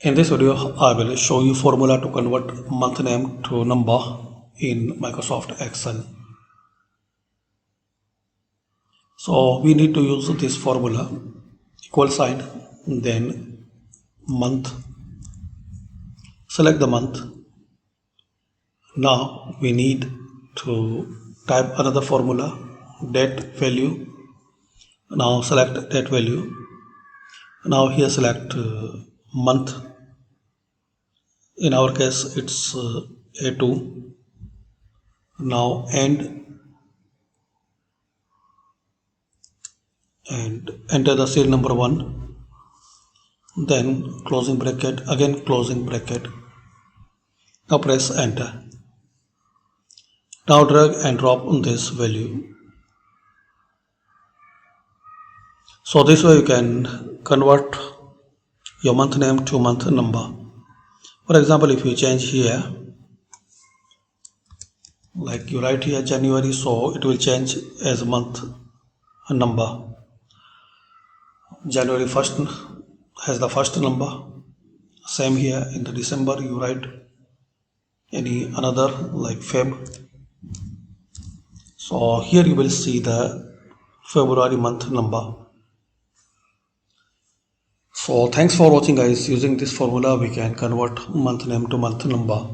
In this video, I will show you formula to convert month name to number in Microsoft Excel. So we need to use this formula equal sign, then month, select the month. Now we need to type another formula, date value. Now select date value. Now here select month. In our case it's A2. Now end and enter the serial number 1, then closing bracket, again closing bracket. Now press enter. Now drag and drop on this value. So this way you can convert your month name to month number. For example, if you change here, like you write here January, so it will change as month number. January 1st has the first number. Same here in the December you write any another like Feb. So here you will see the February month number. So thanks for watching guys. Using this formula we can convert month name to month number.